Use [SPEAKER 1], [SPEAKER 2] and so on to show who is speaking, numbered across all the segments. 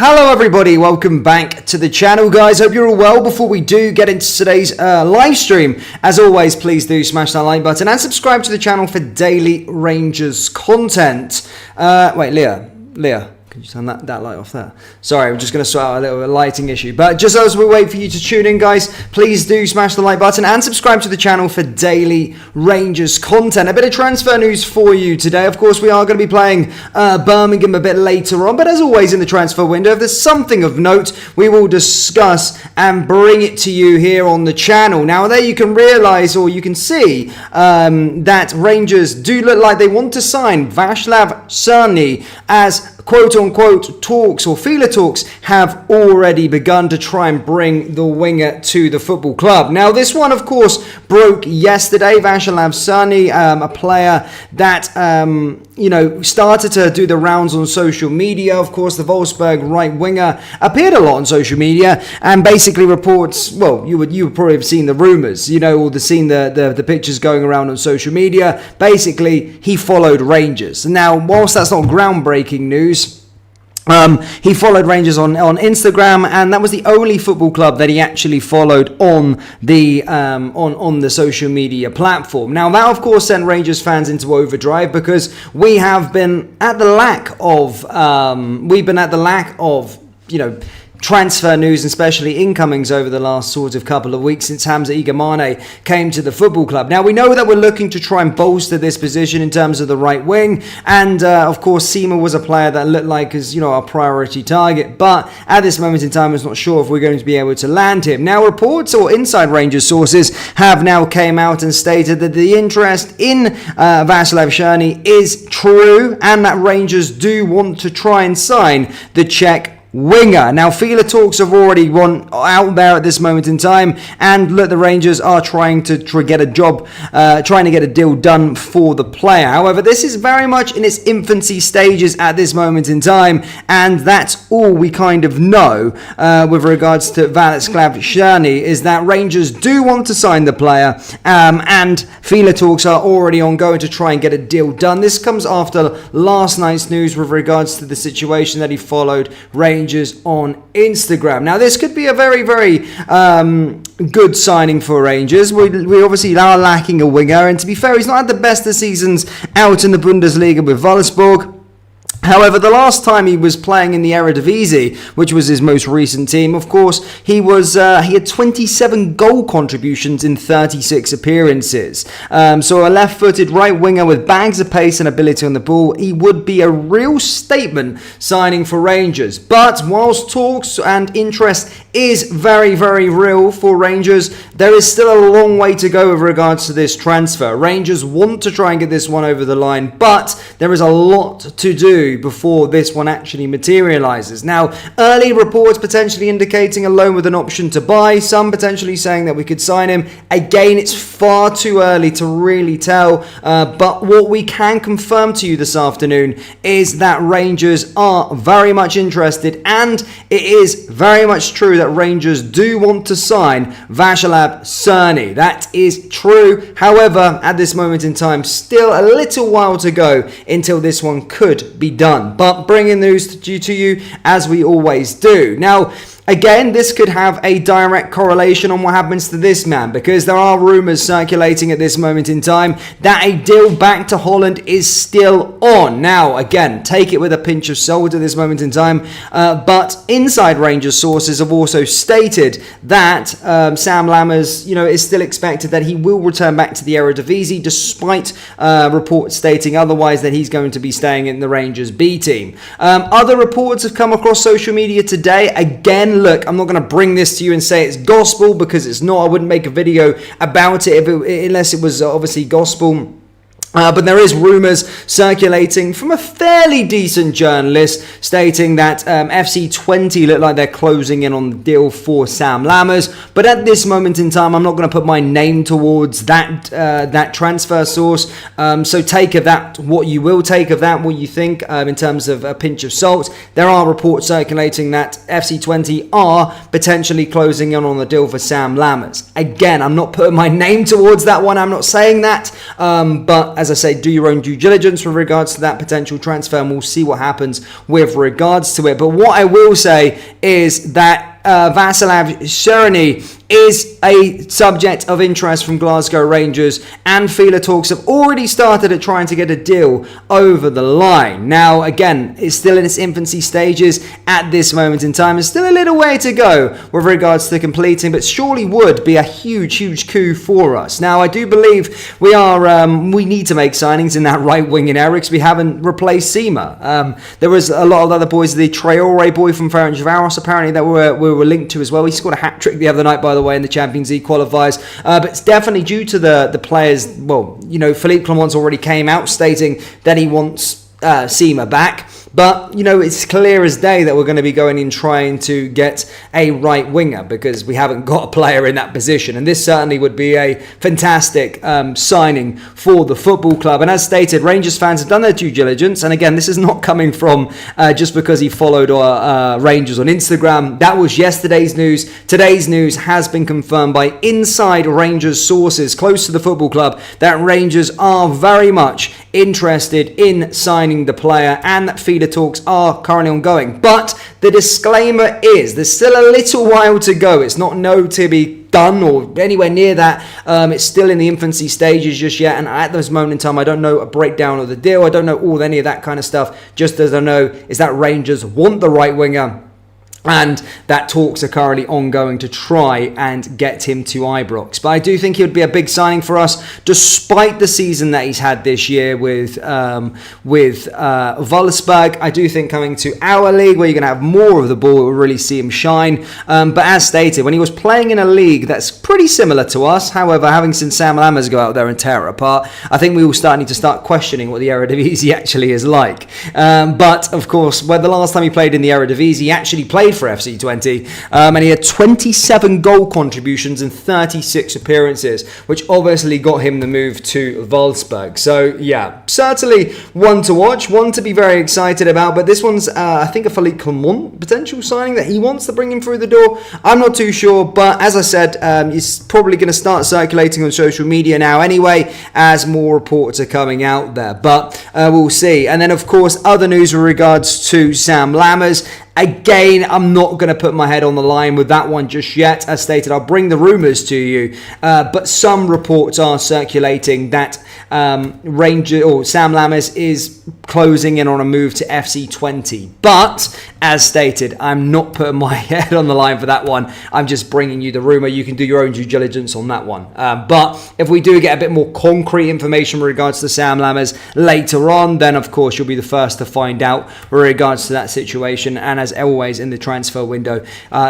[SPEAKER 1] Hello everybody, welcome back to the channel guys, hope you're all well. Before we do get into today's live stream, as always please do smash that like button and subscribe to the channel for daily Rangers content. Wait, Leah, can you turn that light off there? Sorry, I'm just going to sort out a little lighting issue. But just as we wait for you to tune in, guys, please do smash the like button and subscribe to the channel for daily Rangers content. A bit of transfer news for you today. Of course, we are going to be playing Birmingham a bit later on. But as always in the transfer window, if there's something of note, we will discuss and bring it to you here on the channel. Now, there you can realise, or you can see, that Rangers do look like they want to sign Václav Černý, as quote-unquote talks or feeler talks have already begun to try and bring the winger to the football club. Now, this one, of course, broke yesterday. Václav Černý, a player that, started to do the rounds on social media. Of course, the Wolfsburg right winger appeared a lot on social media and basically reports, well, you would probably have seen the rumours, or seen the pictures going around on social media. Basically, he followed Rangers. Now, whilst that's not groundbreaking news, he followed Rangers on Instagram, and that was the only football club that he actually followed on the on the social media platform. Now, that of course sent Rangers fans into overdrive, because we have been at the lack of transfer news, and especially incomings over the last sort of couple of weeks since Hamza Igamane came to the football club. Now, we know that we're looking to try and bolster this position in terms of the right wing, and of course Seema was a player that looked like as our priority target, but at this moment in time, I'm not sure if we're going to be able to land him. Now, reports or inside Rangers sources have now came out and stated that the interest in Václav Černý is true, and that Rangers do want to try and sign the Czech winger. Now, feeler talks have already gone out there at this moment in time, and look, the Rangers are trying to get a deal done for the player. However, this is very much in its infancy stages at this moment in time, and that's all we kind of know with regards to Václav Černý, is that Rangers do want to sign the player, and feeler talks are already ongoing to try and get a deal done. This comes after last night's news with regards to the situation that he followed Rangers on Instagram. Now, this could be a very, very good signing for Rangers. We obviously are lacking a winger, and to be fair, he's not had the best of seasons out in the Bundesliga with Wolfsburg. However, the last time he was playing in the Eredivisie, which was his most recent team, of course, he had 27 goal contributions in 36 appearances. So a left-footed right winger with bags of pace and ability on the ball, he would be a real statement signing for Rangers. But whilst talks and interest is very, very real for Rangers, there is still a long way to go with regards to this transfer. Rangers want to try and get this one over the line, but there is a lot to do before this one actually materializes. Now, early reports potentially indicating a loan with an option to buy, some potentially saying that we could sign him. Again, it's far too early to really tell, but what we can confirm to you this afternoon is that Rangers are very much interested, and it is very much true that Rangers do want to sign Václav Černý. That is true. However, at this moment in time, still a little while to go until this one could be done, but bringing news to you as we always do. Now, again, this could have a direct correlation on what happens to this man, because there are rumours circulating at this moment in time that a deal back to Holland is still on. Now, again, take it with a pinch of salt at this moment in time, but inside Rangers sources have also stated that Sam Lammers, is still expected that he will return back to the Eredivisie, despite reports stating otherwise, that he's going to be staying in the Rangers B team. Other reports have come across social media today. Again, look, I'm not going to bring this to you and say it's gospel, because it's not. I wouldn't make a video about it unless it was obviously gospel. But there is rumours circulating from a fairly decent journalist stating that FC20 look like they're closing in on the deal for Sam Lammers. But at this moment in time, I'm not going to put my name towards that transfer source. So take of that what you will, take of that what you think in terms of a pinch of salt. There are reports circulating that FC20 are potentially closing in on the deal for Sam Lammers. Again, I'm not putting my name towards that one. I'm not saying that. But as I say, do your own due diligence with regards to that potential transfer, and we'll see what happens with regards to it. But what I will say is that Václav Černý is a subject of interest from Glasgow Rangers, and feeler talks have already started at trying to get a deal over the line. Now, again, it's still in its infancy stages at this moment in time. There's still a little way to go with regards to completing, but surely would be a huge coup for us. Now, I do believe we need to make signings in that right wing in Eriks. We haven't replaced Sima. There was a lot of other boys, the Traore boy from Ferencváros apparently that we were linked to as well. He scored a hat-trick the other night, by the way, in the Champions League qualifiers. But it's definitely due to the players. Well, Philippe Clement's already came out stating that he wants Sima back. But, it's clear as day that we're going to be going in trying to get a right winger, because we haven't got a player in that position. And this certainly would be a fantastic signing for the football club. And as stated, Rangers fans have done their due diligence. And again, this is not coming from just because he followed Rangers on Instagram. That was yesterday's news. Today's news has been confirmed by inside Rangers sources close to the football club that Rangers are very much interested in signing the player, and that feeder talks are currently ongoing. But the disclaimer is there's still a little while to go. It's not to be done or anywhere near that. It's still in the infancy stages just yet, and at this moment in time I don't know a breakdown of the deal. I don't know any of that kind of stuff. Just as I know is that Rangers want the right winger, and that talks are currently ongoing to try and get him to Ibrox. But I do think he would be a big signing for us, despite the season that he's had this year with Wolfsburg. I do think coming to our league, where you're going to have more of the ball, we'll really see him shine. But as stated, when he was playing in a league that's pretty similar to us, however, having seen Sam Lammers go out there and tear it apart, I think we will need to start questioning what the Eredivisie actually is like. But, of course, the last time he played in the Eredivisie, he actually played for FC20, and he had 27 goal contributions in 36 appearances, which obviously got him the move to Wolfsburg. So yeah, certainly one to watch, one to be very excited about. But this one's I think a Philippe Clement potential signing that he wants to bring him through the door. I'm not too sure, but as I said, it's probably going to start circulating on social media now anyway, as more reports are coming out there. But we'll see. And then of course other news with regards to Sam Lammers. Again, I'm not going to put my head on the line with that one just yet. As stated, I'll bring the rumours to you. But some reports are circulating that Sam Lammers is closing in on a move to FC20. But, as stated, I'm not putting my head on the line for that one. I'm just bringing you the rumour. You can do your own due diligence on that one. But if we do get a bit more concrete information with regards to Sam Lammers later on, then of course you'll be the first to find out with regards to that situation. And as always in the transfer window,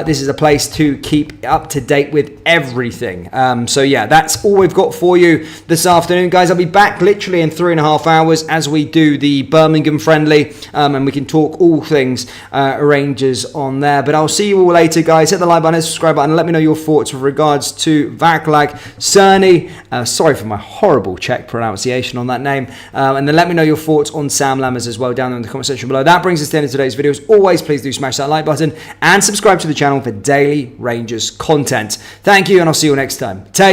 [SPEAKER 1] this is a place to keep up to date with everything. So yeah, that's all we've got for you this afternoon, guys. I'll be back literally in 3.5 hours as we do the Birmingham friendly, and we can talk all things Rangers on there. But I'll see you all later, guys. Hit the like button, hit the subscribe button, and let me know your thoughts with regards to Václav Černý. Sorry for my horrible Czech pronunciation on that name. And then let me know your thoughts on Sam Lammers as well down in the comment section below. That brings us to the end of today's video. As always, please do smash that like button and subscribe to the channel for daily Rangers content. Thank you, and I'll see you next time. Take